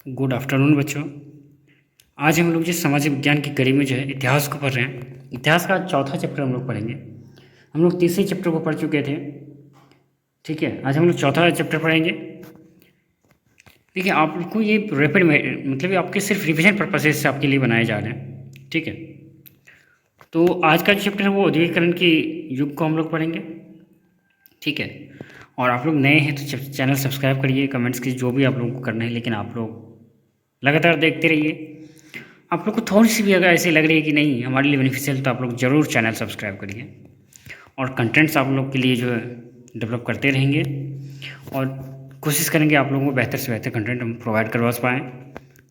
Good afternoon बच्चों। आज हम लोग जो सामाजिक विज्ञान की कड़ी में जो है इतिहास को पढ़ रहे हैं। इतिहास का चौथा चैप्टर हम लोग पढ़ेंगे। हम लोग तीसरे चैप्टर को पढ़ चुके थे। ठीक है, आज हम लोग चौथा चैप्टर पढ़ेंगे। देखिए, आपको ये रैपिड में मतलब ये आपके सिर्फ रिवीजन पर्पसेस से आपके लिए बनाए जा रहे हैं। ठीक है, तो आज का जो चैप्टर है वो औद्योगिकरण की युग को हम लोग पढ़ेंगे। ठीक है, और आप लोग नए हैं तो चैनल सब्सक्राइब करिए, कमेंट्स की जो भी आप लोगों को करना है, लेकिन आप लोग लगातार देखते रहिए। आप लोग को थोड़ी सी भी अगर ऐसी लग रही है कि नहीं हमारे लिए बेनिफिशियल, तो आप लोग ज़रूर चैनल सब्सक्राइब करिए और कंटेंट्स आप लोग के लिए जो है डेवलप करते रहेंगे और कोशिश करेंगे आप लोगों को बेहतर से बेहतर कंटेंट हम प्रोवाइड करवा पाएँ,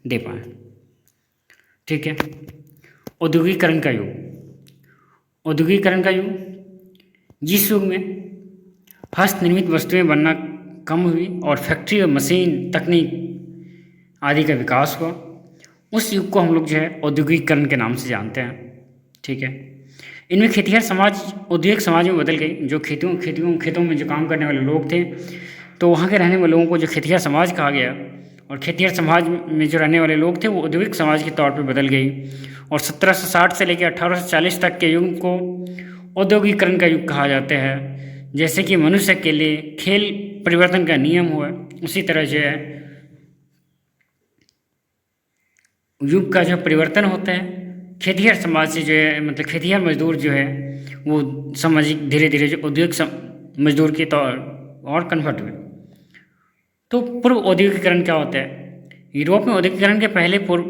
दे पाएँ। ठीक है, औद्योगिकरण का युग। औद्योगिकरण का युग जिस युग में हस्त निर्मित वस्तुएं बनना कम हुई और फैक्ट्री और मशीन तकनीक आदि का विकास हुआ, उस युग को हम लोग जो है औद्योगिकरण के नाम से जानते हैं। ठीक है, इनमें खेतिहर समाज औद्योगिक समाज में बदल गई। जो खेतों में जो काम करने वाले लोग थे, तो वहाँ के रहने वाले लोगों को जो खेतिहर समाज कहा गया, और खेतिहर समाज में जो रहने वाले लोग थे वो औद्योगिक समाज के तौर पर बदल गई। और 1760 से लेकर 1840 तक के युग को औद्योगिकरण का युग कहा जाता है। जैसे कि मनुष्य के लिए खेल परिवर्तन का नियम हुआ, उसी तरह जो है युग का जो परिवर्तन होता है, खेतिहर समाज से जो है मतलब खेतिहर मजदूर जो है वो सामाजिक धीरे धीरे जो औद्योगिक मजदूर के तौर और कन्वर्ट हुए। तो पूर्व औद्योगिकरण क्या होता है? यूरोप में औद्योगिकरण के पहले पूर्व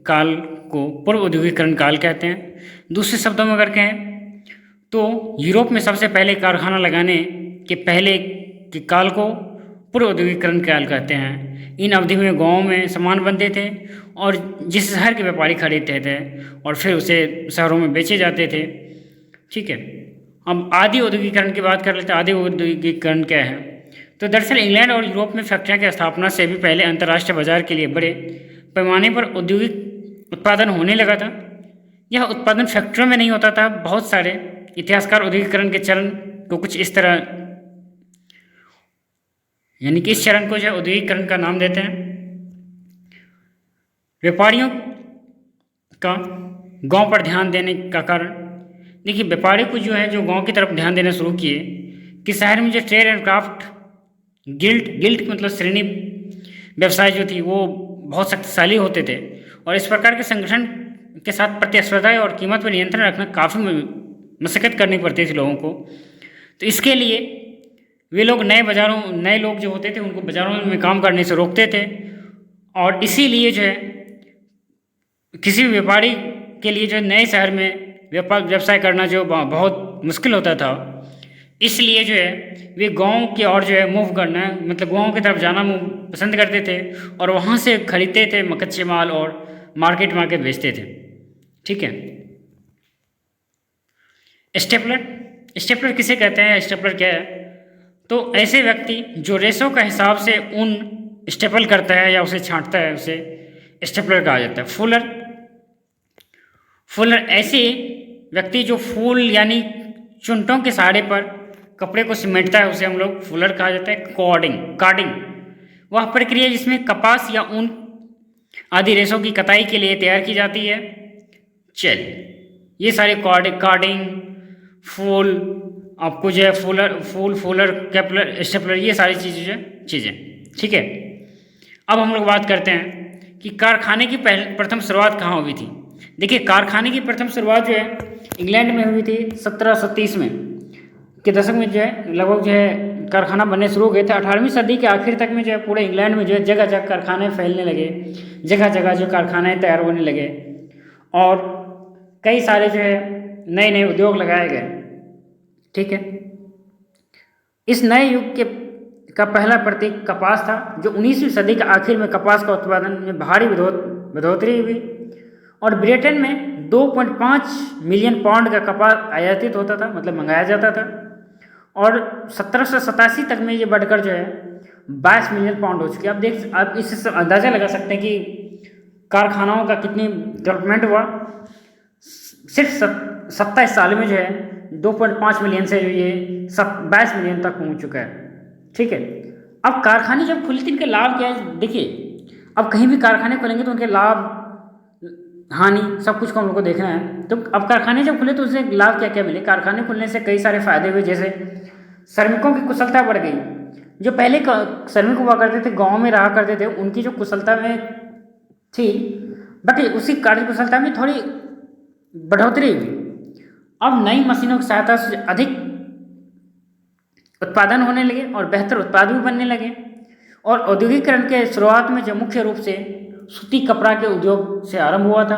काल को पूर्व औद्योगिकरण काल कहते हैं। दूसरे शब्दों में अगर कहें तो यूरोप में सबसे पहले कारखाना लगाने के पहले के काल को पूर्व औद्योगिकरण काल कहते हैं। इन अवधि में गाँव में सामान बनते थे और जिस शहर के व्यापारी खरीदते थे और फिर उसे शहरों में बेचे जाते थे। ठीक है, अब आदि औद्योगिकरण की बात कर लेते हैं। आदि औद्योगिकरण क्या है? तो दरअसल इंग्लैंड और यूरोप में फैक्ट्रियाँ की स्थापना से भी पहले अंतर्राष्ट्रीय बाजार के लिए बड़े पैमाने पर औद्योगिक उत्पादन होने लगा था। यह उत्पादन फैक्ट्रियों में नहीं होता था। बहुत सारे इतिहासकार औद्योगिकरण के चरण को कुछ इस तरह, यानी कि इस चरण को जो है औद्योगिकरण का नाम देते हैं। व्यापारियों का गांव पर ध्यान देने का कारण, देखिए व्यापारी को जो है जो गांव की तरफ ध्यान देना शुरू किए कि शहर में जो ट्रेड एंड क्राफ्ट गिल्ड मतलब श्रेणी व्यवसाय जो थी वो बहुत शक्तिशाली होते थे और इस प्रकार के संगठन के साथ प्रतिस्पर्धा और कीमत पर नियंत्रण रखना काफ़ी मशक्कत करनी पड़ती थी लोगों को। तो इसके लिए वे लोग नए लोग जो होते थे उनको बाजारों में काम करने से रोकते थे और इसीलिए जो है किसी भी व्यापारी के लिए जो नए शहर में व्यवसाय करना जो बहुत मुश्किल होता था, इसलिए जो है वे गांव की ओर जो है मूव करना मतलब गांव की तरफ जाना पसंद करते थे और वहाँ से खरीदते थे कच्चे माल और मार्केट बेचते थे। ठीक है, स्टेपलर किसे कहते हैं? स्टेपलर क्या है? तो ऐसे व्यक्ति जो रेशों का हिसाब से ऊन स्टेपल करता है या उसे छांटता है, उसे स्टेपलर कहा जाता है। फुलर ऐसे व्यक्ति जो फूल यानी चुनटों के सहारे पर कपड़े को सिमेटता है, उसे हम लोग फुलर कहा जाता है। कार्डिंग वह प्रक्रिया जिसमें कपास या ऊन आदि रेशों की कताई के लिए तैयार की जाती है। चल, ये सारे कार्डिंग, फूल, आपको जो है फूलर कैपलर स्टेपलर, ये सारी चीज़ें। ठीक है, अब हम लोग बात करते हैं कि कारखाने की प्रथम शुरुआत कहाँ हुई थी। देखिए, कारखाने की प्रथम शुरुआत जो है इंग्लैंड में हुई थी 1730 में के दशक में जो है लगभग जो है कारखाना बनने शुरू हो गए थे। 18वीं सदी के आखिर तक में जो है पूरे इंग्लैंड में जो है जगह जगह कारखाने फैलने लगे, जगह जगह जो कारखाने तैयार होने लगे और कई सारे जो है नए उद्योग लगाए गए। ठीक है, इस नए युग का पहला प्रतीक कपास था, जो 19वीं सदी के आखिर में कपास का उत्पादन में भारी बढ़ोतरी हुई और ब्रिटेन में 2.5 मिलियन पाउंड का कपास आयातित होता था, मतलब मंगाया जाता था। और 1787 तक में ये बढ़कर जो है 22 मिलियन पाउंड हो चुकी है। आप इससे अंदाज़ा लगा सकते हैं कि कारखानाओं का कितनी डेवलपमेंट हुआ। सिर्फ 27 साल में जो है 2.5 मिलियन से ये 22 मिलियन तक पहुँच चुका है। ठीक है, अब कारखाने जब खुले थे इनका लाभ क्या है? देखिए, अब कहीं भी कारखाने खुलेंगे तो उनके लाभ हानि सब कुछ को हम लोग को देखना है। तो अब कारखाने जब खुले तो उससे लाभ क्या क्या मिले? कारखाने खुलने से कई सारे फायदे हुए, जैसे श्रमिकों की कुशलता बढ़ गई। जो पहले श्रमिक हुआ करते थे, गांव में रहा करते थे, उनकी जो कुशलता में थी, बट उसी कार्य कुशलता में थोड़ी बढ़ोतरी हुई। अब नई मशीनों की सहायता से अधिक उत्पादन होने लगे और बेहतर उत्पाद भी बनने लगे। और औद्योगिकरण के शुरुआत में जो मुख्य रूप से सूती कपड़ा के उद्योग से आरंभ हुआ था,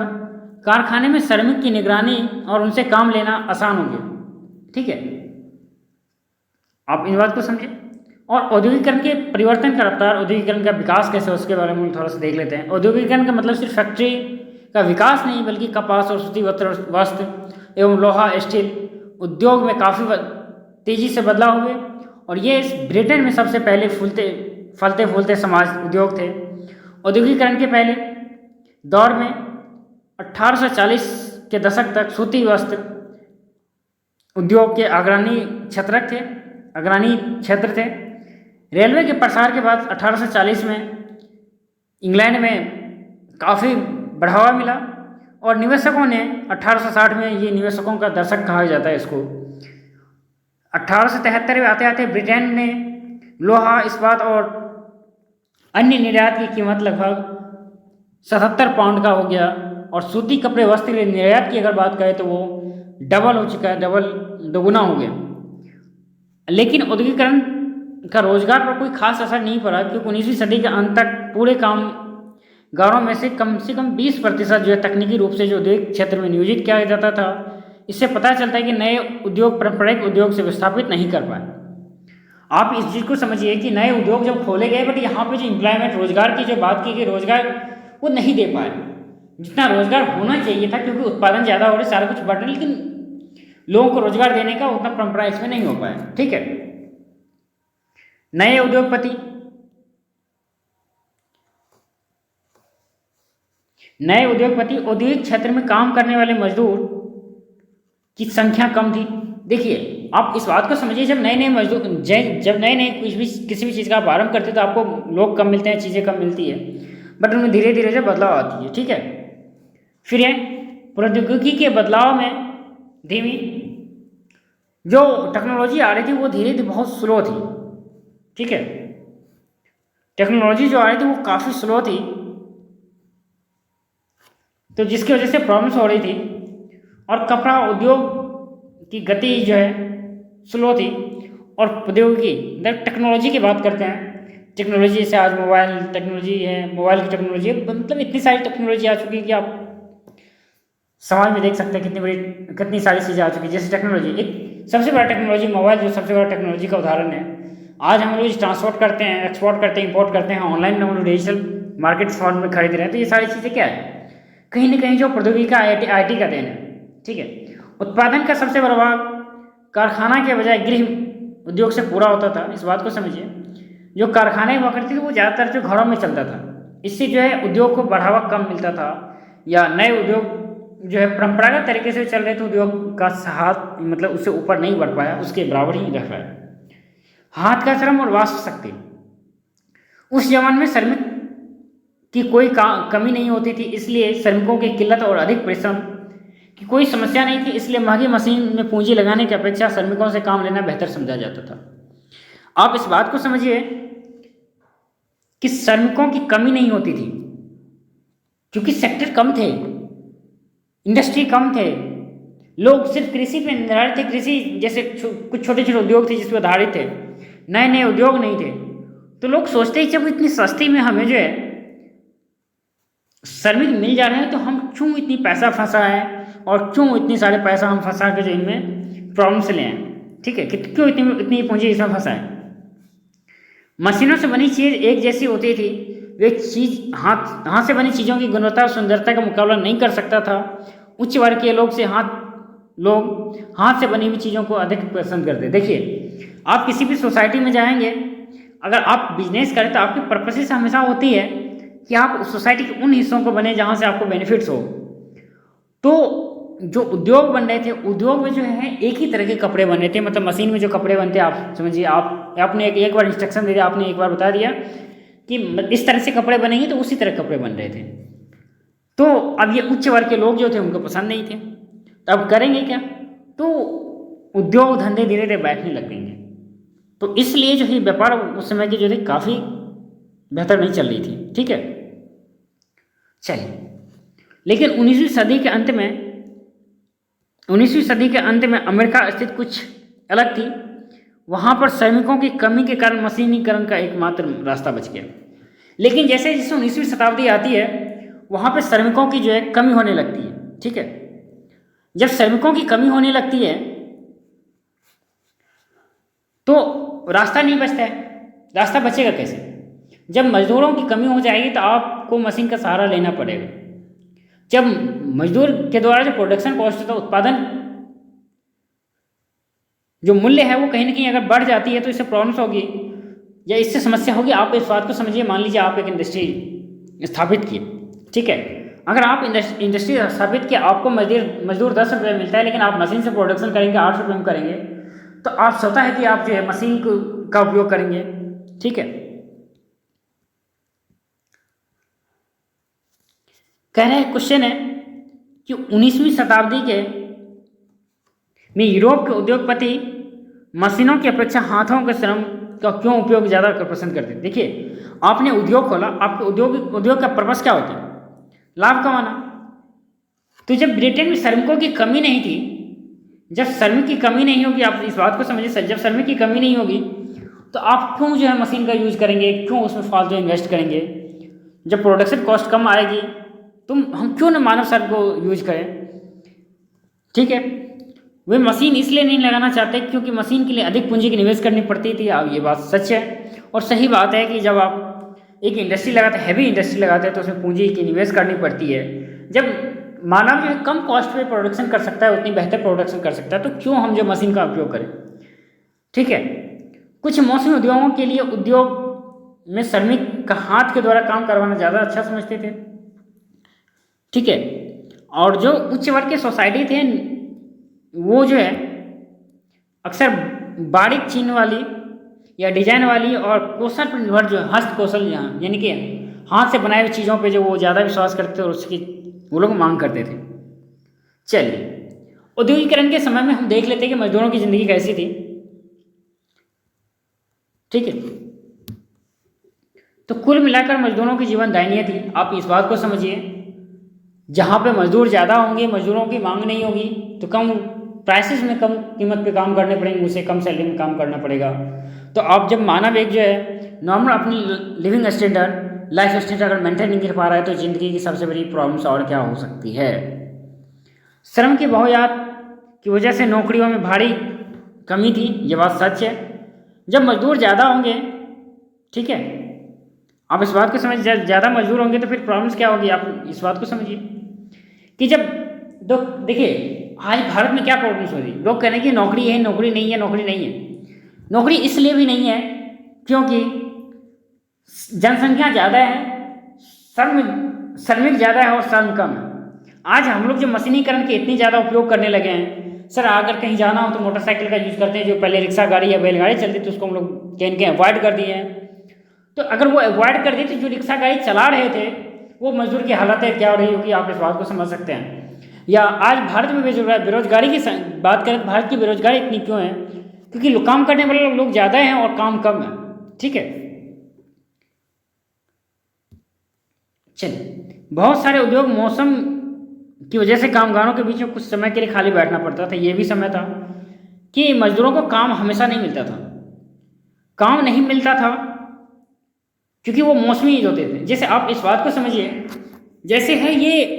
कारखाने में श्रमिक की निगरानी और उनसे काम लेना आसान हो गया। ठीक है, आप इन बात को समझे। और औद्योगिकरण के परिवर्तन का रफ्तार, औद्योगिकरण का विकास कैसे, उसके बारे में थोड़ा सा देख लेते हैं। औद्योगिकरण का मतलब सिर्फ फैक्ट्री का विकास नहीं, बल्कि कपास और सूती वस्त्र एवं लोहा स्टील उद्योग में काफ़ी तेजी से बदलाव हुए। और ये ब्रिटेन में सबसे पहले फलते फूलते समाज उद्योग थे। औद्योगिकरण के पहले दौर में 1840 के दशक तक सूती वस्त्र उद्योग के अग्रणी क्षेत्र थे। रेलवे के प्रसार के बाद 1840 में इंग्लैंड में काफ़ी बढ़ावा मिला और निवेशकों ने 1860 में, ये निवेशकों का दशक कहा जाता है इसको। 1873 में आते आते ब्रिटेन ने लोहा, इस्पात और अन्य निर्यात की कीमत लगभग 77 पाउंड का हो गया। और सूती कपड़े वस्त्र के निर्यात की अगर बात करें तो वो डबल हो चुका है, दोगुना हो गया। लेकिन औद्योगिकरण का रोजगार पर कोई खास असर नहीं पड़ा, क्योंकि 19वीं सदी के अंत तक पूरे कामगारों में से कम 20% जो है तकनीकी रूप से जो औद्योगिक क्षेत्र में नियोजित किया जाता था। इससे पता चलता है कि नए उद्योग पारंपरिक उद्योग से विस्थापित नहीं कर पाए। आप इस चीज़ को समझिए कि नए उद्योग जब खोले गए, बट यहाँ पे जो एम्प्लॉयमेंट, रोजगार की जो बात की गई, रोजगार वो नहीं दे पाए जितना रोजगार होना चाहिए था, क्योंकि उत्पादन ज़्यादा हो रहे, सारा कुछ बढ़ रहा है, लेकिन लोगों को रोजगार देने का उतना परंपरा इसमें नहीं हो पाया। ठीक है, नए उद्योगपति औद्योगिक क्षेत्र में काम करने वाले मजदूर की संख्या कम थी। देखिए, आप इस बात को समझिए, जब नए किसी भी चीज़ का आप आरंभ करते हैं तो आपको लोग कम मिलते हैं, चीज़ें कम मिलती है, बट उनमें धीरे धीरे जो बदलाव आती है। ठीक है, फिर है प्रौद्योगिकी के बदलाव में धीमी जो टेक्नोलॉजी आ रही थी वो धीरे धीरे बहुत स्लो थी। ठीक है, टेक्नोलॉजी जो आ रही थी वो काफ़ी स्लो थी, तो जिसकी वजह से प्रॉब्लम्स हो रही थी। और कपड़ा उद्योग की गति जो है स्लो थी। और प्रौद्योगिकी टेक्नोलॉजी की बात करते हैं, टेक्नोलॉजी जैसे आज मोबाइल टेक्नोलॉजी है, मोबाइल की टेक्नोलॉजी है, मतलब इतनी सारी टेक्नोलॉजी आ चुकी है कि आप समाज में देख सकते हैं कितनी सारी चीज़ें आ चुकी है। जैसे टेक्नोलॉजी, एक सबसे बड़ा टेक्नोलॉजी मोबाइल जो सबसे बड़ा टेक्नोलॉजी का उदाहरण है। आज हम लोग ट्रांसपोर्ट करते हैं, एक्सपोर्ट करते हैं, इंपोर्ट करते हैं, ऑनलाइन हम लोग डिजिटल मार्केट फॉर्म में खरीद रहे हैं, तो ये सारी चीज़ें क्या है? कहीं ना कहीं जो प्रौद्योगिकी का IT का देन है। ठीक है, उत्पादन का सबसे बड़ा भाग कारखाना के बजाय गृह उद्योग से पूरा होता था। इस बात को समझिए, जो कारखाने हुआ करते थे वो ज़्यादातर जो घरों में चलता था, इससे जो है उद्योग को बढ़ावा कम मिलता था, या नए उद्योग जो है परंपरागत तरीके से चल रहे थे उद्योग का हाथ मतलब उससे ऊपर नहीं बढ़ पाया, उसके बराबर ही रह पाया। हाथ का श्रम और वास्तव शक्ति, उस जमाने में श्रमिक की कोई कमी नहीं होती थी, इसलिए श्रमिकों की किल्लत और अधिक परिश्रम की कोई समस्या नहीं थी। इसलिए महंगी मशीन में पूंजी लगाने की अपेक्षा श्रमिकों से काम लेना बेहतर समझा जाता था। आप इस बात को समझिए कि श्रमिकों की कमी नहीं होती थी, क्योंकि सेक्टर कम थे, इंडस्ट्री कम थे, लोग सिर्फ कृषि पे निर्भर थे। कृषि जैसे कुछ छोटे छोटे उद्योग थे जिस पर आधारित थे, नए नए उद्योग नहीं थे। तो लोग सोचते ही जब इतनी सस्ती में हमें जो है श्रमिक मिल जा रहे हैं तो हम क्यों इतनी पैसा फंसाएं और क्यों इतनी सारे पैसा हम फंसा के जो इनमें प्रॉब्लम्स ले आए। ठीक है, कि क्यों इतनी पूंजी इसमें फंसाएं। मशीनों से बनी चीज़ एक जैसी होती थी, वे चीज़ हाथ से बनी चीज़ों की गुणवत्ता और सुंदरता का मुकाबला नहीं कर सकता था। उच्च वर्ग के लोग हाथ से बनी हुई चीज़ों को अधिक पसंद करते। देखिए, आप किसी भी सोसाइटी में जाएंगे, अगर आप बिजनेस करें तो आपकी पर्पसेस हमेशा होती है कि आप सोसाइटी के उन हिस्सों को बने जहाँ से आपको बेनिफिट्स हो। तो जो उद्योग बन रहे थे, उद्योग में जो है एक ही तरह के कपड़े बन रहे थे, मतलब मशीन में जो कपड़े बनते हैं, आप समझिए, आपने एक बार इंस्ट्रक्शन दे दिया, आपने एक बार बता दिया कि इस तरह से कपड़े बनेंगे तो उसी तरह कपड़े बन रहे थे। तो अब ये उच्च वर्ग के लोग जो थे उनको पसंद नहीं थे, तो अब करेंगे क्या? तो उद्योग धंधे धीरे धीरे बैठने लग गएंगे। तो इसलिए जो है व्यापार उस समय की जो थी काफ़ी बेहतर नहीं चल रही थी। ठीक है, चलिए, लेकिन 19वीं सदी के अंत में अमेरिका स्थिति कुछ अलग थी। वहाँ पर श्रमिकों की कमी के कारण मशीनीकरण का एकमात्र रास्ता बच गया। लेकिन जैसे जैसे 19वीं शताब्दी आती है वहाँ पर श्रमिकों की जो है कमी होने लगती है। ठीक है, जब श्रमिकों की कमी होने लगती है तो रास्ता नहीं बचता है। रास्ता बचेगा कैसे? जब मजदूरों की कमी हो जाएगी तो आपको मशीन का सहारा लेना पड़ेगा। जब मजदूर के द्वारा जो प्रोडक्शन कॉस्ट होता है, उत्पादन जो मूल्य है वो कहीं ना कहीं अगर बढ़ जाती है तो इससे प्रॉब्लम्स होगी या इससे समस्या होगी। आप इस बात को समझिए, मान लीजिए आप एक इंडस्ट्री स्थापित किए। ठीक है, अगर आप इंडस्ट्री स्थापित किए, आपको मजदूर 10 रुपये मिलता है, लेकिन आप मशीन से प्रोडक्शन करेंगे 8 रुपये में करेंगे, तो आप सोचता है कि आप जो है मशीन का उपयोग करेंगे। ठीक है, कह रहे हैं क्वेश्चन है कि 19वीं शताब्दी के में यूरोप के उद्योगपति मशीनों की अपेक्षा हाथों के श्रम का क्यों उपयोग ज़्यादा पसंद करते हैं? देखिए, आपने उद्योग खोला, आपके उद्योग का पर्पस क्या होता है? लाभ कमाना। तो जब ब्रिटेन में श्रमिकों की कमी नहीं थी, जब श्रमिक की कमी नहीं होगी, आप इस बात को समझिए, जब श्रमिक की कमी नहीं होगी तो आप क्यों जो है मशीन का यूज करेंगे, क्यों उसमें फालतू इन्वेस्ट करेंगे? जब प्रोडक्शन कॉस्ट कम आएगी तो हम क्यों ना मानव श्रम को यूज करें? ठीक है, वे मशीन इसलिए नहीं लगाना चाहते क्योंकि मशीन के लिए अधिक पूंजी की निवेश करनी पड़ती थी। अब ये बात सच है और सही बात है कि जब आप एक इंडस्ट्री लगाते हैं, हैवी इंडस्ट्री लगाते हैं, तो उसमें पूंजी की निवेश करनी पड़ती है। जब मानव जो है कम कॉस्ट पे प्रोडक्शन कर सकता है, उतनी बेहतर प्रोडक्शन कर सकता है, तो क्यों हम जो मशीन का उपयोग करें? ठीक है, कुछ मौसमी उद्योगों के लिए उद्योग में श्रमिक का हाथ के द्वारा काम करवाना ज़्यादा अच्छा समझते थे। ठीक है, और जो उच्च वर्ग के सोसाइटी थे वो जो है अक्सर बारीक चिन्ह वाली या डिजाइन वाली और कौशल पर निर्भर जो हस्त कौशल यानी कि हाथ से बनाए हुई चीज़ों पे जो वो ज़्यादा विश्वास करते थे और उसकी वो लोग मांग करते थे। चलिए, औद्योगिकरण के समय में हम देख लेते हैं कि मजदूरों की ज़िंदगी कैसी थी। ठीक है, तो कुल मिलाकर मजदूरों की जीवन दयनीय थी। आप इस बात को समझिए, जहाँ पे मजदूर ज़्यादा होंगे, मजदूरों की मांग नहीं होगी, तो कम प्राइसेस में कम कीमत पे काम करने पड़ेंगे, उसे कम सैलरी में काम करना पड़ेगा। तो आप जब मानव एक जो है नॉर्मल अपनी लिविंग स्टैंडर्ड, लाइफ स्टैंडर्ड अगर मेंटेन नहीं कर पा रहा है तो ज़िंदगी की सबसे बड़ी प्रॉब्लम्स और क्या हो सकती है? श्रम की बहुयात की वजह से नौकरियों में भारी कमी थी, ये बात सच है। जब मजदूर ज़्यादा होंगे, ठीक है, आप इस बात को समझिए, ज़्यादा मजदूर होंगे तो फिर प्रॉब्लम्स क्या होगी? आप इस बात को समझिए कि जब देखिए आज भारत में क्या प्रॉब्लम्स हो रही, लोग कह रहे हैं कि नौकरी है, नौकरी नहीं है, नौकरी नहीं है। नौकरी इसलिए भी नहीं है क्योंकि जनसंख्या ज़्यादा है, श्रमिक ज़्यादा है और श्रम कम है। आज हम लोग जो मशीनीकरण के इतनी ज़्यादा उपयोग करने लगे हैं, सर अगर कहीं जाना हो तो मोटरसाइकिल का यूज़ करते हैं, जो पहले रिक्शा गाड़ी या बैलगाड़ी चलती थी उसको हम लोग कहीं कहीं अवॉइड कर दिए हैं। तो अगर वो अवॉइड कर दिए तो जो रिक्शा गाड़ी चला रहे थे वो मजदूर की हालत क्या हो रही होगी, आप इस बात को समझ सकते हैं। या आज भारत में बेरोजगारी की बात करें तो भारत की बेरोजगारी इतनी क्यों है? क्योंकि काम करने वाले लोग ज़्यादा हैं और काम कम है। ठीक है, चलिए, बहुत सारे उद्योग मौसम की वजह से कामगारों के बीच में कुछ समय के लिए खाली बैठना पड़ता था। ये भी समय था कि मजदूरों को काम हमेशा नहीं मिलता था। काम नहीं मिलता था क्योंकि वो मौसमी होते थे। जैसे आप इस बात को समझिए, जैसे है ये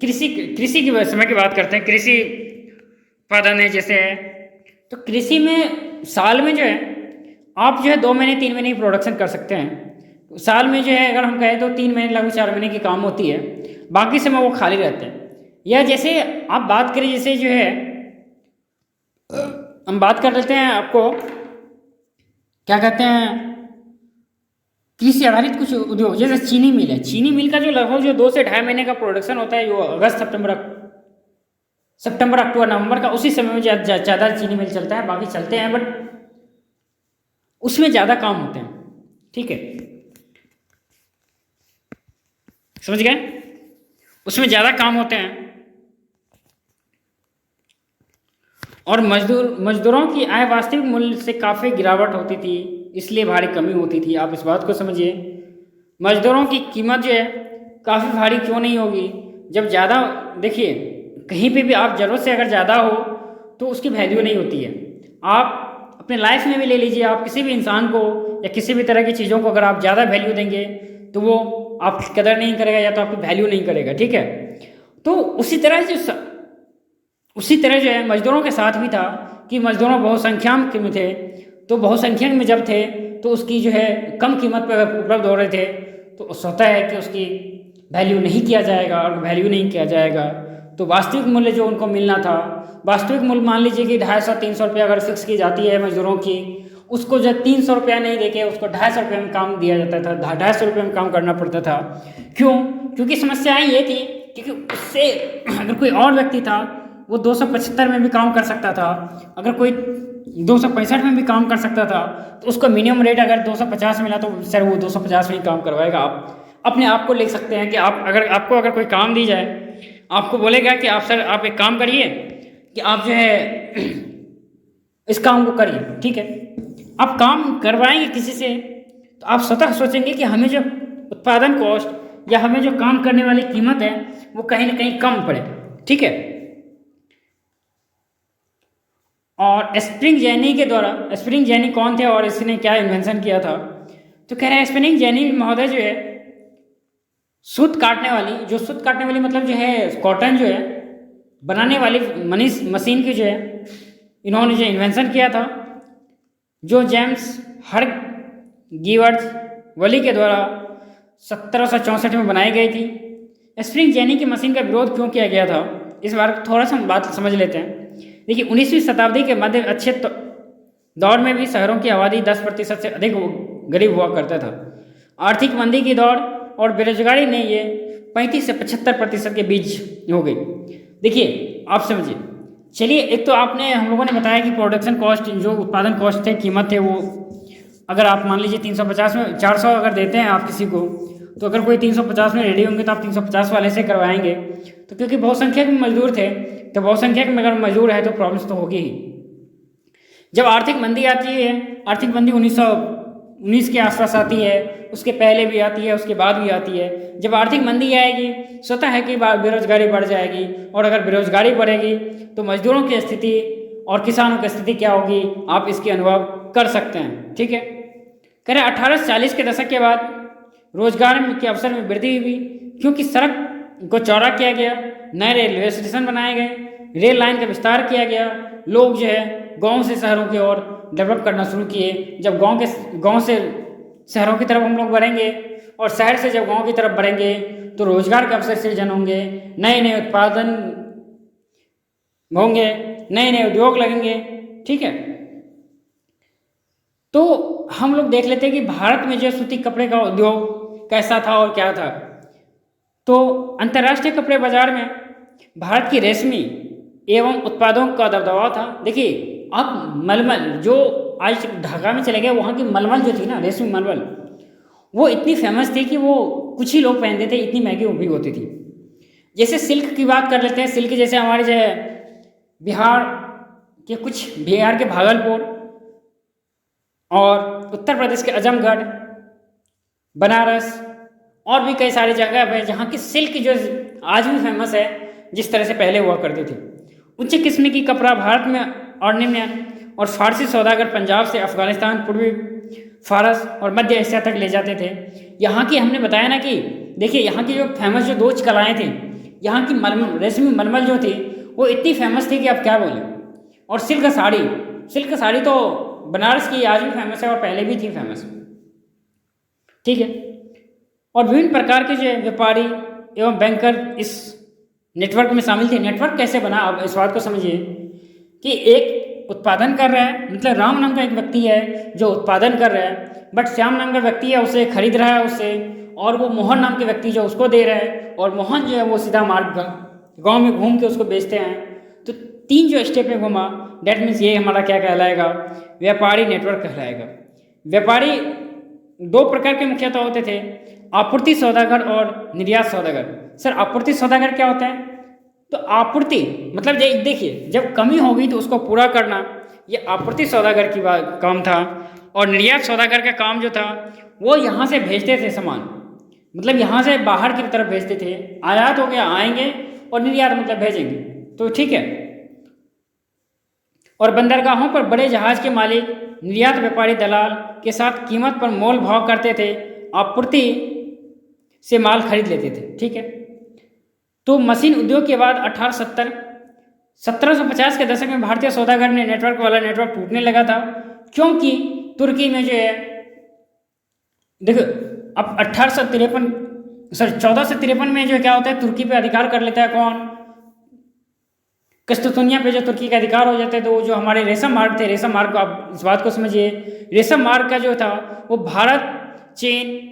कृषि की समय की बात करते हैं, कृषि उत्पादन है जैसे है, तो कृषि में साल में जो है आप जो है 2 महीने 3 महीने की प्रोडक्शन कर सकते हैं। साल में जो है अगर हम कहें तो 3 महीने लगभग 4 महीने की काम होती है, बाकी समय वो खाली रहते हैं। या जैसे आप बात करें, जैसे जो है हम बात कर लेते हैं, आपको क्या कहते हैं, कृषि आधारित कुछ उद्योग, जैसे चीनी मिल है। चीनी मिल का जो लगभग जो 2 से 2.5 महीने का प्रोडक्शन होता है, जो अगस्त सितंबर अक्टूबर नवंबर का, उसी समय में ज़्यादा चीनी मिल चलता है। बाकी चलते हैं बट उसमें ज़्यादा काम होते हैं। ठीक है, समझ गए? उसमें ज़्यादा काम होते हैं और मजदूरों की आय वास्तविक मूल्य से काफ़ी गिरावट होती थी, इसलिए भारी कमी होती थी। आप इस बात को समझिए, मजदूरों की कीमत जो है काफ़ी भारी क्यों नहीं होगी? जब ज़्यादा, देखिए कहीं पे भी आप ज़रूरत से अगर ज़्यादा हो तो उसकी वैल्यू नहीं होती है। आप अपने लाइफ में भी ले लीजिए, आप किसी भी इंसान को या किसी भी तरह की चीज़ों को अगर आप ज़्यादा वैल्यू देंगे तो वो आपकी कदर नहीं करेगा या तो आपकी वैल्यू नहीं करेगा, ठीक है? तो उसी तरह जो है मजदूरों के साथ भी था कि मजदूरों बहुसंख्यक में थे, तो बहुसंख्यक में जब थे तो उसकी जो है कम कीमत पर उपलब्ध हो रहे थे, तो होता है कि उसकी वैल्यू नहीं किया जाएगा, और वैल्यू नहीं किया जाएगा तो वास्तविक मूल्य जो उनको मिलना था, वास्तविक मूल्य मान लीजिए कि 250-300 रुपया अगर फिक्स की जाती है मजदूरों की, उसको जब 300 रुपया नहीं देके उसको 250 रुपये में काम दिया जाता था, 250 रुपये में काम करना पड़ता था। क्यों? क्योंकि समस्याएं ये थी क्योंकि उससे अगर कोई और व्यक्ति था वो 275 में भी काम कर सकता था, अगर कोई 265 में भी काम कर सकता था, तो उसको मिनिमम रेट अगर 250 मिला तो सर वो 250 में ही काम करवाएगा। आप अपने आप को लिख सकते हैं कि आपको अगर कोई काम दी जाए, आपको बोलेगा कि आप एक काम करिए कि आप जो है इस काम को करिए, ठीक है? आप काम करवाएंगे किसी से तो आप स्वतः सोचेंगे कि हमें जो उत्पादन कॉस्ट या हमें जो काम करने वाली कीमत है वो कहीं ना कहीं कम पड़े, ठीक है? और स्प्रिंग जैनी के द्वारा, स्प्रिंग जैनी कौन थे और इसने क्या इन्वेंशन किया था? तो कह रहे हैं स्प्रिंग जैनी महोदय जो है सूत काटने वाली मतलब जो है कॉटन जो है बनाने वाली मशीन की जो है इन्होंने जो इन्वेंशन किया था, जो जेम्स हर गीवर्ड्स वली के द्वारा 1764 में बनाई गई थी। स्प्रिंग जेनी की मशीन का विरोध क्यों किया गया था, इस बार थोड़ा सा बात समझ लेते हैं। देखिए 19वीं शताब्दी के मध्य अच्छे दौर में भी शहरों की आबादी 10% से अधिक गरीब हुआ करता था। आर्थिक मंदी की दौर और बेरोजगारी ने ये 35 से 75% के बीच हो गई। देखिए आप समझिए, चलिए एक तो आपने हम लोगों ने बताया कि प्रोडक्शन कॉस्ट, जो उत्पादन कॉस्ट थे, कीमत थे, वो अगर आप मान लीजिए 350 में 400 अगर देते हैं आप किसी को, तो अगर कोई 350 में रेडी होंगे तो आप 350 वाले से करवाएंगे। तो क्योंकि बहुसंख्यक में मजदूर थे, तो बहुसंख्यक में अगर मजदूर है तो प्रॉब्लम्स तो होगी ही। जब आर्थिक मंदी आती है, आर्थिक मंदी 1919 के आसपास आती है, उसके पहले भी आती है, उसके बाद भी आती है। जब आर्थिक मंदी आएगी स्वतः है कि बेरोजगारी बढ़ जाएगी, और अगर बेरोजगारी बढ़ेगी तो मजदूरों की स्थिति और किसानों की स्थिति क्या होगी, आप इसके अनुभव कर सकते हैं, ठीक है? कह रहे 1840 के दशक के बाद रोजगार के अवसर में वृद्धि हुई, क्योंकि सड़क को चौड़ा किया गया, नए रेलवे स्टेशन बनाए गए, रेल लाइन का विस्तार किया गया, लोग जो है गांव से शहरों की ओर डेवलप करना शुरू किए। जब गांव से शहरों की तरफ हम लोग बढ़ेंगे और शहर से जब गांव की तरफ बढ़ेंगे तो रोजगार के अवसर सृजन होंगे, नए नए उत्पादन होंगे, नए नए उद्योग लगेंगे, ठीक है? तो हम लोग देख लेते हैं कि भारत में जो सूती कपड़े का उद्योग कैसा था और क्या था। तो अंतर्राष्ट्रीय कपड़े बाजार में भारत की रेशमी एवं उत्पादों का दबदबा था। देखिए आप मलमल, जो आज ढाका में चले गए, वहाँ की मलमल जो थी ना, रेशमी मलमल, वो इतनी फेमस थी कि वो कुछ ही लोग पहनते थे, इतनी महंगी वो भी होती थी। जैसे सिल्क की बात कर लेते हैं, सिल्क जैसे हमारे जो है बिहार के भागलपुर और उत्तर प्रदेश के आजमगढ़, बनारस और भी कई सारी जगह है जहाँ की सिल्क जो आज भी फेमस है, जिस तरह से पहले हुआ करती थी। उच्च किस्म की कपड़ा भारत में और निम्न और फारसी सौदागर पंजाब से अफगानिस्तान, पूर्वी फारस और मध्य एशिया तक ले जाते थे। यहाँ की हमने बताया ना कि देखिए यहाँ की जो फेमस जो 2 कलाएँ थी, यहाँ की रेशमी मलमल जो थी वो इतनी फेमस थी कि अब क्या बोले। और सिल्क साड़ी तो बनारस की आज भी फेमस है और पहले भी थी फेमस, ठीक है? और विभिन्न प्रकार के जो व्यापारी एवं बैंकर इस नेटवर्क में शामिल थे। नेटवर्क कैसे बना, आप इस बात को समझिए कि एक उत्पादन कर रहा है, मतलब राम नाम का एक व्यक्ति है जो उत्पादन कर रहा है, बट श्याम नाम का व्यक्ति है उसे खरीद रहा है उससे, और वो मोहन नाम के व्यक्ति जो उसको दे रहा है, और मोहन जो है वो सीधा मार्ग गाँव में घूम के उसको बेचते हैं। तो 3 जो स्टेप में घूमा, डेट मीन्स ये हमारा क्या कहलाएगा, व्यापारी नेटवर्क कहलाएगा। व्यापारी 2 प्रकार के मुख्यतः होते थे, आपूर्ति सौदागर और निर्यात सौदागर। सर आपूर्ति सौदागर क्या होता है? तो आपूर्ति मतलब देखिए, जब कमी होगी तो उसको पूरा करना, ये आपूर्ति सौदागर की काम था। और निर्यात सौदागर का काम जो था वो यहाँ से भेजते थे सामान, मतलब यहाँ से बाहर की तरफ भेजते थे। आयात हो गया आएंगे, और निर्यात मतलब भेजेंगे, तो ठीक है। और बंदरगाहों पर बड़े जहाज के मालिक निर्यात व्यापारी दलाल के साथ कीमत पर मोल भाव करते थे, आपूर्ति से माल खरीद लेते थे, ठीक है। तो मशीन उद्योग के बाद 1750 के दशक में भारतीय सौदागर ने नेटवर्क वाला नेटवर्क टूटने लगा था, क्योंकि तुर्की में जो है, देखो अब 1453 में जो क्या होता है, तुर्की पे अधिकार कर लेता है कौन? कस्तूनिया पे जो तुर्की का अधिकार हो जाता है, तो वो जो हमारे रेशम मार्ग थे, रेशम मार्ग को आप इस बात को समझिए, रेशम मार्ग का जो था वो भारत चीन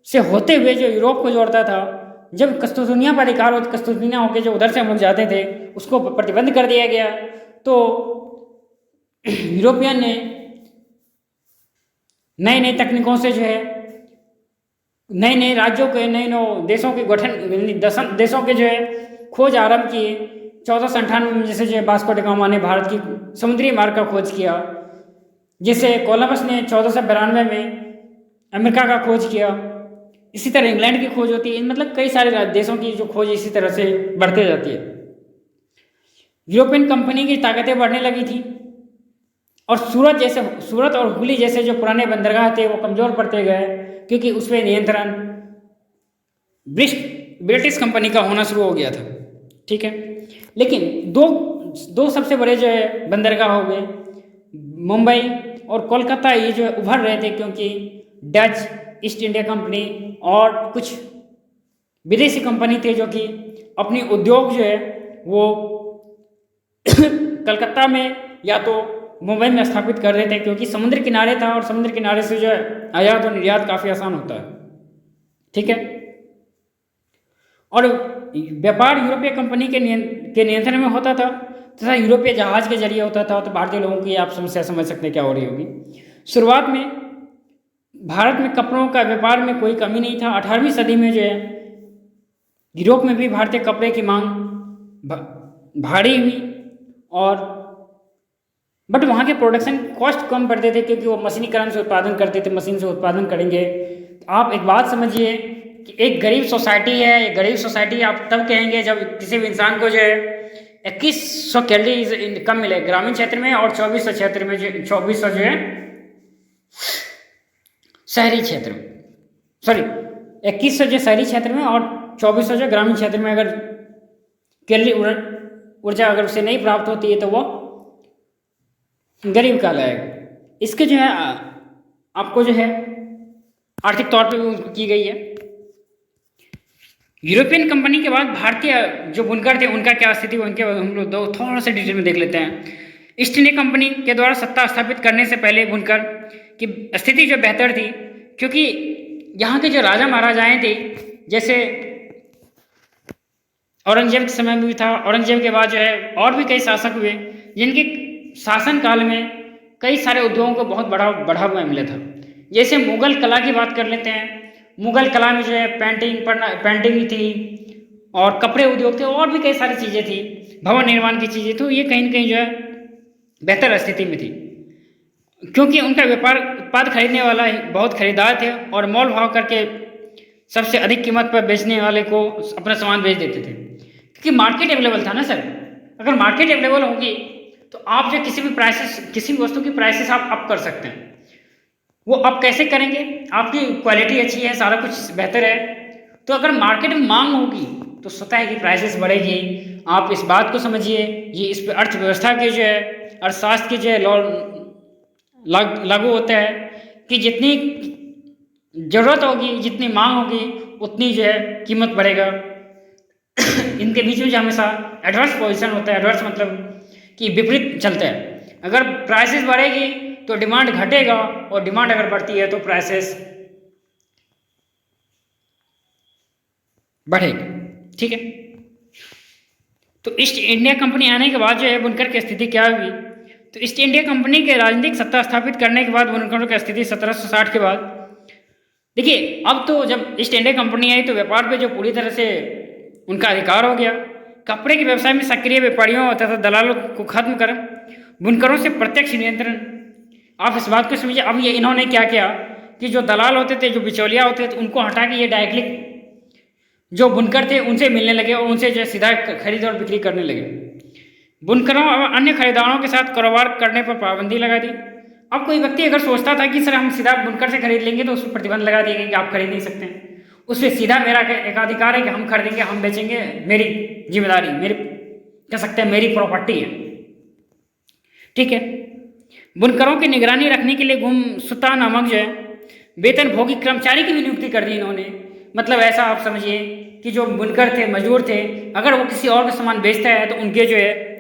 से होते हुए जो यूरोप को जोड़ता था। जब कस्तूनिया पर अधिकार हो, कस्तूनिया होकर जो उधर से हम लोग जाते थे उसको प्रतिबंध कर दिया गया। तो यूरोपियन ने नई नई तकनीकों से जो है नए नए राज्यों के, नए नए देशों के गठन, देशों के जो है खोज आरंभ किए। 1498 में जैसे जो वास्को ड गामा ने भारत की समुद्री मार्ग का खोज किया, जिसे कोलंबस ने 1492 में अमेरिका का खोज किया। इसी तरह इंग्लैंड की खोज होती है, मतलब कई सारे देशों की जो खोज इसी तरह से बढ़ते जाती है। यूरोपियन कंपनी की ताकतें बढ़ने लगी थी, और सूरत और हुगली जैसे जो पुराने बंदरगाह थे वो कमजोर पड़ते गए, क्योंकि उस पर नियंत्रण ब्रिटिश कंपनी का होना शुरू हो गया था, ठीक है। लेकिन दो सबसे बड़े जो है बंदरगाह हो गए, मुंबई और कोलकाता, ये जो उभर रहे थे, क्योंकि डच ईस्ट इंडिया कंपनी और कुछ विदेशी कंपनी थे जो कि अपनी उद्योग जो है वो कलकत्ता में या तो मुंबई में स्थापित कर रहे थे, क्योंकि समुद्र किनारे था और समुद्र किनारे से जो है आयात और निर्यात काफ़ी आसान होता है, ठीक है। और व्यापार यूरोपीय कंपनी के नियंत्रण में होता था तथा यूरोपीय जहाज के जरिए होता था। तो भारतीय लोगों की आप समस्या समझ सकते हैं क्या हो रही होगी। शुरुआत में भारत में कपड़ों का व्यापार में कोई कमी नहीं था। 18वीं सदी में जो है यूरोप में भी भारतीय कपड़े की मांग भारी हुई, और बट वहाँ के प्रोडक्शन कॉस्ट कम पड़ते थे, क्योंकि वो मशीनीकरण से उत्पादन करते थे। मशीन से उत्पादन करेंगे तो आप एक बात समझिए कि एक गरीब सोसाइटी है। एक गरीब सोसाइटी आप तब कहेंगे जब किसी भी इंसान को जो है 2100 कैलोरी इनकम मिले ग्रामीण क्षेत्र में, और 2400 क्षेत्र में, 2400 जो है शहरी क्षेत्र में, सॉरी 2100 जो शहरी क्षेत्र में और 2400 जो ग्रामीण क्षेत्र में अगर कैलोरी ऊर्जा अगर उसे नहीं प्राप्त होती है तो वो गरीब कहलाएगा। इसके जो है आपको जो है आर्थिक तौर पे की गई है। यूरोपियन कंपनी के बाद भारतीय जो बुनकर थे उनका क्या स्थिति, उनके हम लोग थोड़ा सा डिटेल में देख लेते हैं। ईस्ट इंडिया कंपनी के द्वारा सत्ता स्थापित करने से पहले बुनकर की स्थिति जो बेहतर थी, क्योंकि यहाँ के जो राजा महाराजाएं थे, जैसे औरंगजेब के समय में भी था, औरंगजेब के बाद जो है और भी कई शासक हुए जिनके शासन काल में कई सारे उद्योगों को बहुत बढ़ावा मिला था। जैसे मुगल कला की बात कर लेते हैं। मुगल कला में जो है पेंटिंग थी और कपड़े उद्योग थे और भी कई सारी चीज़ें थी, भवन निर्माण की चीज़ें। तो ये कहीं ना कहीं जो है बेहतर स्थिति में थी, क्योंकि उनका व्यापार उत्पाद खरीदने वाला बहुत खरीदार थे और मोल भाव करके सबसे अधिक कीमत पर बेचने वाले को अपना सामान बेच देते थे, क्योंकि मार्केट अवेलेबल था ना सर। अगर मार्केट अवेलेबल होगी तो आप जो किसी भी वस्तु की प्राइसेस आप अप कर सकते हैं। वो आप कैसे करेंगे? आपकी क्वालिटी अच्छी है, सारा कुछ बेहतर है, तो अगर मार्केट में मांग होगी तो स्वतः है कि प्राइसेस बढ़ेगी। आप इस बात को समझिए, ये इस पर अर्थव्यवस्था के जो है अर्थशास्त्र के जो है लॉ लागू होता है कि जितनी जरूरत होगी, जितनी मांग होगी, उतनी जो है कीमत बढ़ेगा। इनके बीच में जो हमेशा एडवर्स पोजीशन होता है, एडवर्स मतलब कि विपरीत चलता है। अगर प्राइसेस बढ़ेगी तो डिमांड घटेगा, और डिमांड अगर बढ़ती है तो प्राइसेस बढ़ेगी, ठीक है। तो ईस्ट इंडिया कंपनी आने के बाद जो है बुनकर की स्थिति क्या हुई? तो ईस्ट इंडिया कंपनी के राजनीतिक सत्ता स्थापित करने के बाद बुनकरों की स्थिति 1760 के बाद देखिए, अब तो जब ईस्ट इंडिया कंपनी आई तो व्यापार पे जो पूरी तरह से उनका अधिकार हो गया। कपड़े के व्यवसाय में सक्रिय व्यापारियों तथा दलालों को खत्म कर बुनकरों से प्रत्यक्ष नियंत्रण। आप इस बात को समझिए। अब ये इन्होंने क्या किया कि जो दलाल होते थे, जो बिचौलिया होते थे, उनको हटा के ये डायरेक्टली जो बुनकर थे उनसे मिलने लगे और उनसे जो है सीधा खरीद और बिक्री करने लगे। बुनकरों और अन्य खरीदारों के साथ कारोबार करने पर पाबंदी लगा दी। अब कोई व्यक्ति अगर सोचता था कि सर हम सीधा बुनकर से खरीद लेंगे तो उस पर प्रतिबंध लगा दिया गया कि आप खरीद नहीं सकते हैं। उससे सीधा मेरा एकाधिकार है कि हम खरीदेंगे, हम बेचेंगे, मेरी जिम्मेदारी, मेरी कह सकते हैं मेरी प्रॉपर्टी है। ठीक है। बुनकरों की निगरानी रखने के लिए गुमसुता नामक जो है वेतनभोगी कर्मचारी की भी नियुक्ति कर दी इन्होंने। मतलब ऐसा आप समझिए कि जो बुनकर थे, मजदूर थे, अगर वो किसी और का सामान बेचता है तो उनके जो है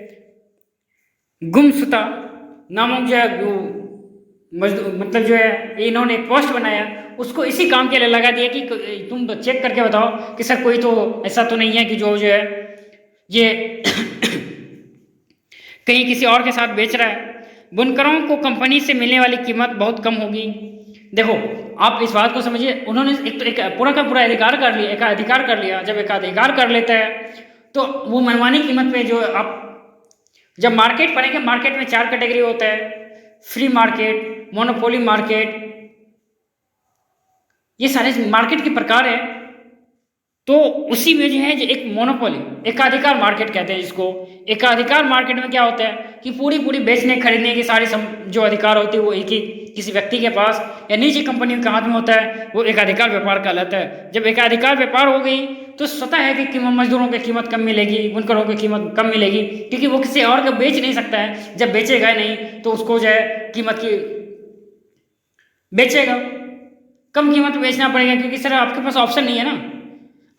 गुमसुता नामक जो है मजदूर, मतलब जो है इन्होंने एक पोस्ट बनाया, उसको इसी काम के लिए लगा दिया कि तुम चेक करके बताओ कि सर कोई तो ऐसा तो नहीं है कि जो है ये कहीं किसी और के साथ बेच रहा है। बुनकरों को कंपनी से मिलने वाली कीमत बहुत कम होगी। देखो, आप इस बात को समझिए, उन्होंने एक पूरा का पूरा अधिकार कर लिया, एकाधिकार कर लिया। जब एकाधिकार कर लेता है तो वो मनमानी कीमत पे जो आप जब मार्केट पढ़ेंगे, मार्केट में 4 कैटेगरी होता है, फ्री मार्केट, मोनोपोली मार्केट, ये सारे मार्केट के प्रकार है। तो उसी में जो है जो एक मोनोपोली, एकाधिकार मार्केट कहते हैं जिसको। एकाधिकार मार्केट में क्या होता है कि पूरी बेचने खरीदने की सारी जो अधिकार होती है वो एक ही किसी व्यक्ति के पास या निजी कंपनियों के हाथ में होता है। वो एकाधिकार व्यापार कहलाता है। जब एकाधिकार व्यापार हो गई तो स्वतः है कि मजदूरों की कीमत कम मिलेगी, बुनकरों की कीमत कम मिलेगी, क्योंकि वो किसी और को बेच नहीं सकता है। जब बेचेगा नहीं तो उसको जो है कीमत की बेचेगा, कम कीमत में बेचना पड़ेगा, क्योंकि सर आपके पास ऑप्शन नहीं है ना।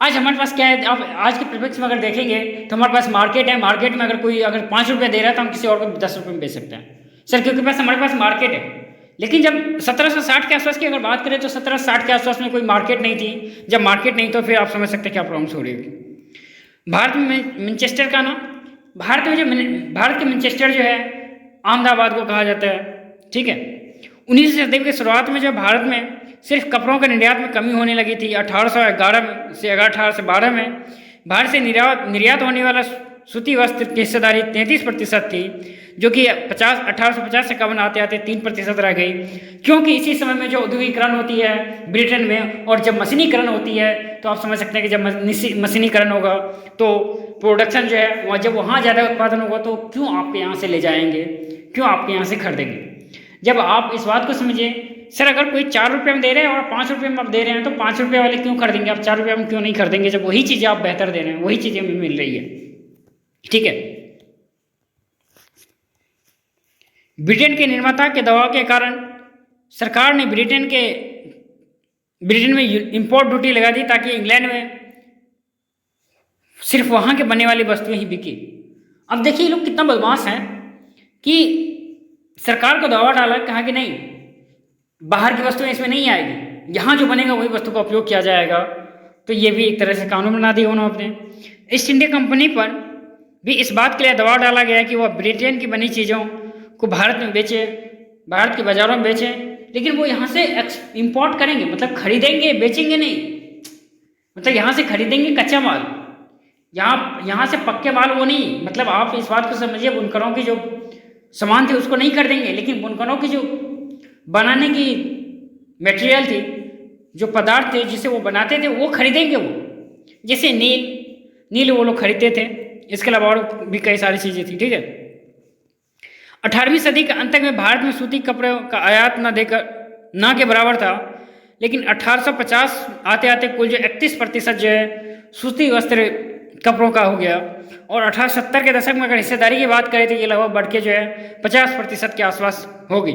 आज हमारे पास क्या है, आप आज के परिप्रेक्ष्य में अगर देखेंगे तो हमारे पास मार्केट है। मार्केट में अगर कोई 5 रुपये दे रहा है तो हम किसी और को 10 रुपये में बेच सकते हैं सर, क्योंकि पास हमारे पास मार्केट है। लेकिन जब 1760 के आसपास की अगर बात करें तो 1760 के आसपास में कोई मार्केट नहीं थी। जब मार्केट नहीं तो फिर आप समझ सकते हैं क्या प्रॉब्लम्स हो रही होगी। भारत में मैनचेस्टर का नाम, भारत के मैनचेस्टर जो है अहमदाबाद को कहा जाता है। ठीक है। 19वीं सदी की शुरुआत में जो भारत में सिर्फ कपड़ों के निर्यात में कमी होने लगी थी। 1811 से 1812 में भारत से निर्यात होने वाला सूती वस्त्र की हिस्सेदारी 33% थी, जो कि 1850 से कम आते आते 3% रह गई, क्योंकि इसी समय में जो औद्योगिकरण होती है ब्रिटेन में, और जब मशीनीकरण होती है तो आप समझ सकते हैं कि जब मशीनीकरण होगा तो प्रोडक्शन जो है जब वहाँ ज़्यादा उत्पादन होगा तो क्यों आपके यहाँ से ले जाएंगे, क्यों आपके यहाँ से खरीदेंगे। जब आप इस बात को समझिए, सर अगर कोई 4 रुपये में दे रहे हैं और 5 रुपये में आप दे रहे हैं तो 5 रुपये वाले क्यों खरीदेंगे, आप 4 रुपये में क्यों नहीं खरीदेंगे, जब वही चीज़ें आप बेहतर दे रहे हैं, वही चीज़ें हमें मिल रही है। ठीक है। ब्रिटेन के निर्माता के दबाव के कारण सरकार ने ब्रिटेन में इंपोर्ट ड्यूटी लगा दी, ताकि इंग्लैंड में सिर्फ वहाँ के बनने वाली वस्तुएं ही बिकी। अब देखिए लोग कितना बदमाश हैं कि सरकार को दबाव डाला, कहा कि नहीं बाहर की वस्तुएं इसमें नहीं आएगी, यहाँ जो बनेगा वही वस्तु का उपयोग किया जाएगा। तो ये भी एक तरह से कानून बना दिया उन्होंने अपने। ईस्ट इंडिया कंपनी पर भी इस बात के लिए दबाव डाला गया कि वह ब्रिटेन की बनी चीज़ों को भारत में बेचे, भारत के बाज़ारों में बेचे, लेकिन वो यहाँ से इंपोर्ट करेंगे, मतलब खरीदेंगे, बेचेंगे नहीं। मतलब यहाँ से खरीदेंगे कच्चा माल, यहाँ से पक्के माल वो नहीं। मतलब आप इस बात को समझिए, बुनकरों की जो सामान थे उसको नहीं खरीदेंगे, लेकिन बुनकरों की जो बनाने की मटेरियल थी, जो पदार्थ थे जिसे वो बनाते थे, वो खरीदेंगे। वो जैसे नील वो लोग खरीदते थे। इसके अलावा और भी कई सारी चीज़ें थी। ठीक है। 18वीं सदी के अंत में भारत में सूती कपड़ों का आयात न के बराबर था, लेकिन 1850 आते आते कुल जो 31% जो है सूती वस्त्र कपड़ों का हो गया, और 1870 के दशक में अगर हिस्सेदारी की बात करें तो ये लगभग बढ़ के जो है 50% के आसपास हो गई।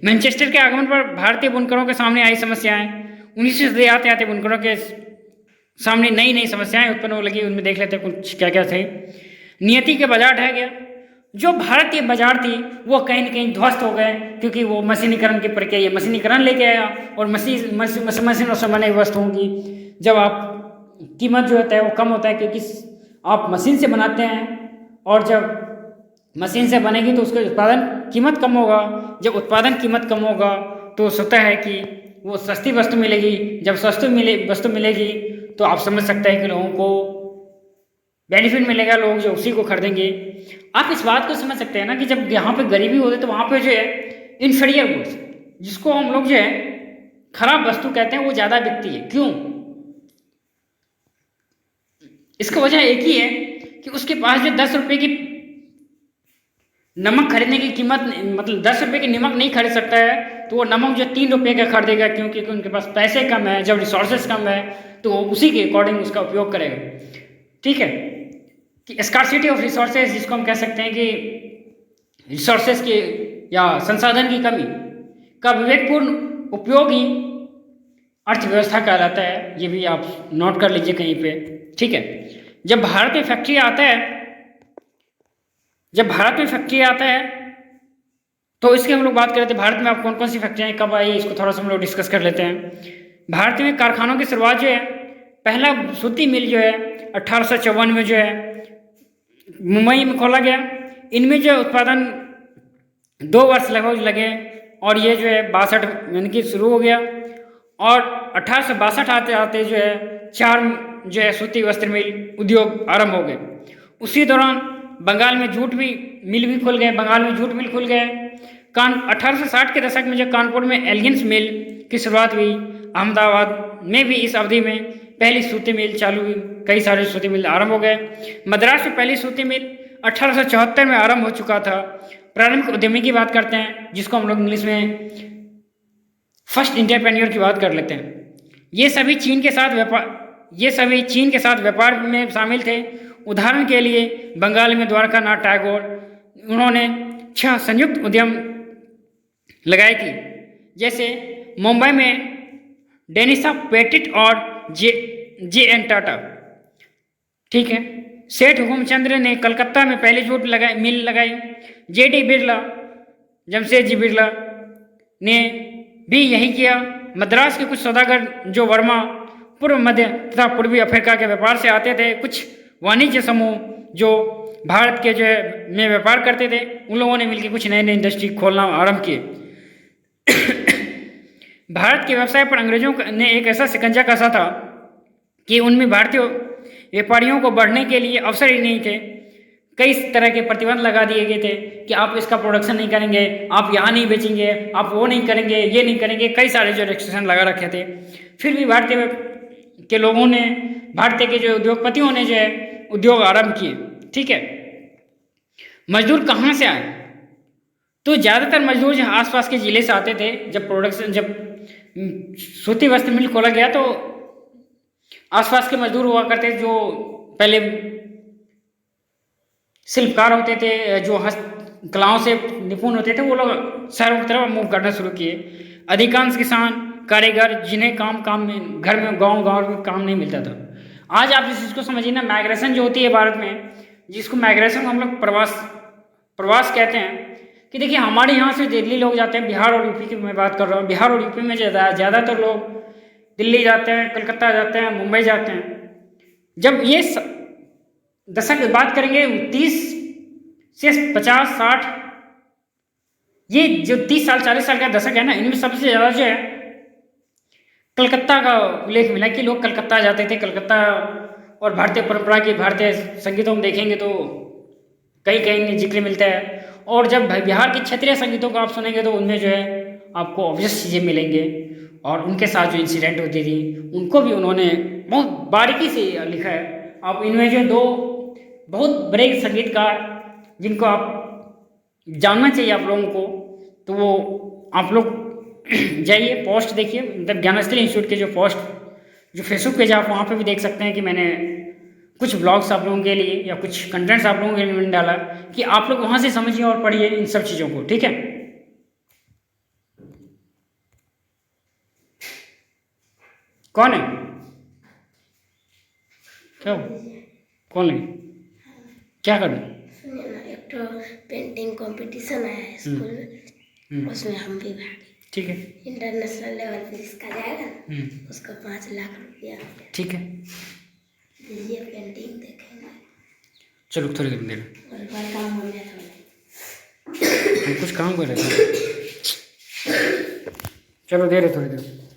मैनचेस्टर के आगमन पर भारतीय बुनकरों के सामने आई समस्याएं, 19वीं सदी आते आते बुनकरों के सामने नई समस्याएं उत्पन्न हो लगी। उनमें देख लेते हैं कुछ क्या क्या थे। नियति के बाजार ढह गया। जो भारतीय बाजार थी वो कहीं न कहीं ध्वस्त हो गए, क्योंकि वो मशीनीकरण की प्रक्रिया, मशीनीकरण लेके आया, और मशीनों से बने वस्तुओं की जब आप कीमत जो होता है वो कम होता है, क्योंकि आप मशीन से बनाते हैं, और जब मशीन से बनेगी तो उसका उत्पादन कीमत कम होगा। जब उत्पादन कीमत कम होगा तो स्वतः है कि वो सस्ती वस्तु मिलेगी। जब वस्तु मिलेगी तो आप समझ सकते हैं कि लोगों को बेनिफिट मिलेगा, लोग जो उसी को खरीदेंगे। आप इस बात को समझ सकते हैं ना कि जब यहाँ पे गरीबी होती है तो वहाँ पे जो है इन्फीरियर गुड्स, जिसको हम लोग जो है खराब वस्तु कहते हैं, वो ज़्यादा बिकती है। क्यों? इसका वजह एक ही है कि उसके पास जो 10 रुपये की नमक खरीदने की कीमत, मतलब 10 रुपये की नमक नहीं खरीद सकता है, तो वो नमक जो 3 रुपये का खरीदेगा, क्योंकि उनके पास पैसे कम है, जब रिसोर्सेज कम है तो वो उसी के अकॉर्डिंग उसका उपयोग करेगा। ठीक है, कि स्कार्सिटी ऑफ रिसोर्सेज, जिसको हम कह सकते हैं कि रिसोर्सेज की या संसाधन की कमी का विवेकपूर्ण उपयोग ही अर्थव्यवस्था कहलाता है। ये भी आप नोट कर लीजिए कहीं पे। ठीक है, जब भारत में फैक्ट्री आता है तो इसकी हम लोग बात कर रहे थे, भारत में आप कौन कौन सी फैक्ट्रियाँ कब आई, इसको थोड़ा सा हम लोग डिस्कस कर लेते हैं। भारत में कारखानों की शुरुआत जो है, पहला सूती मिल जो है 1854 में जो है मुंबई में खोला गया। इनमें जो उत्पादन 2 वर्ष लगभग लगे और ये जो है 62 यानी कि शुरू हो गया, और 1862 आते आते जो है 4 जो है सूती वस्त्र मिल उद्योग आरंभ हो गए। उसी दौरान बंगाल में जूट मिल भी खुल गए, 1860 के दशक में जो कानपुर में एलिगेंस मिल की शुरुआत हुई, अहमदाबाद में भी इस अवधि में पहली सूती मिल चालू हुई, कई सारे सूती मिल आरंभ हो गए। मद्रास में पहली सूती मिल 1874 में आरंभ हो चुका था। प्रारंभिक उद्यमी की बात करते हैं, जिसको हम लोग इंग्लिश में फर्स्ट इंटरप्रेन्योर की बात कर लेते हैं। ये सभी चीन के साथ व्यापार में शामिल थे। उदाहरण के लिए बंगाल में द्वारका नाथ टैगोर, उन्होंने 6 संयुक्त उद्यम लगाई थी, जैसे मुंबई में डेनिसा पेटिट और जे.एन. टाटा। ठीक है, सेठ हुकुमचंद्र ने कलकत्ता में पहली जूट मिल लगाई। जे.डी. बिरला, जमशेदजी बिरला ने भी यही किया। मद्रास के कुछ सौदागर जो वर्मा, पूर्व मध्य तथा पूर्वी अफ्रीका के व्यापार से आते थे, कुछ वाणिज्य समूह जो भारत के जो है में व्यापार करते थे, उन लोगों ने मिलकर कुछ नए इंडस्ट्री खोलना आरंभ किए। भारत के व्यवसाय पर अंग्रेजों ने एक ऐसा शिकंजा कसा था कि उनमें भारतीय व्यापारियों को बढ़ने के लिए अवसर ही नहीं थे। कई तरह के प्रतिबंध लगा दिए गए थे कि आप इसका प्रोडक्शन नहीं करेंगे, आप यहाँ नहीं बेचेंगे, आप वो नहीं करेंगे, ये नहीं करेंगे, कई सारे जो रिस्ट्रिक्शन लगा रखे थे। फिर भी भारतीय के लोगों ने, भारतीय के जो उद्योगपतियों ने जो है उद्योग आरंभ किए। ठीक है, मजदूर कहाँ से आए? तो ज़्यादातर मजदूर जो आसपास के ज़िले से आते थे। जब सूती वस्त्र मिल खोला गया तो आसपास के मजदूर हुआ करते, जो पहले शिल्पकार होते थे, जो हस्त कलाओं से निपुण होते थे, वो लोग शहरों की तरफ मूव करना शुरू किए। अधिकांश किसान, कारीगर, जिन्हें काम में घर में गांव में काम नहीं मिलता था। आज आप इस चीज़ को समझिए ना, माइग्रेशन जो होती है भारत में, जिसको माइग्रेशन को हम लोग प्रवास कहते हैं, कि देखिए हमारे यहाँ से दिल्ली लोग जाते हैं, बिहार और यूपी की मैं बात कर रहा हूँ। बिहार और यूपी में ज़्यादातर लोग दिल्ली जाते हैं, कलकत्ता जाते हैं, मुंबई जाते हैं। जब ये दशक बात करेंगे 30 से 50, 60, ये जो 30 साल 40 साल का दशक है ना, इनमें सबसे ज़्यादा जो है कलकत्ता का उल्लेख मिला कि लोग कलकत्ता जाते थे। कलकत्ता और भारतीय परंपरा की, भारतीय संगीतों में देखेंगे तो कहीं जिक्र मिलता है। और जब बिहार के क्षेत्रीय संगीतों को आप सुनेंगे तो उनमें जो है आपको ऑब्वियस चीज़ें मिलेंगे, और उनके साथ जो इंसिडेंट होती थी उनको भी उन्होंने बहुत बारीकी से लिखा है। आप इनमें जो 2 बहुत बड़े संगीतकार जिनको आप जानना चाहिए आप लोगों को, तो वो आप लोग जाइए, पोस्ट देखिए, मतलब ज्ञानस्थली इंस्टीट्यूट के जो पोस्ट, जो फेसबुक पेज, आप वहाँ पे भी देख सकते हैं कि मैंने कुछ ब्लॉग्स आप लोगों के लिए या कुछ कंटेंट्स आप लोगों के लिए मैंने डाला, कि आप लोग वहाँ से समझिए और पढ़िए इन सब चीज़ों को। ठीक है, कौन है? क्या कौन है? क्या कर रहे? एक तो पेंटिंग कंपटीशन है स्कूल में, उसमें हम भी भाग। ठीक है, इंटरनेशनल लेवल पे जिसका जाएगा उसका 5 लाख रुपया। ठीक है, दीजिए पेंटिंग देखेंगे। चलो थोड़ी देर और बड़का हो गया हम कुछ काम कर रहे थे। चलो दे रहे थोड़ी देर।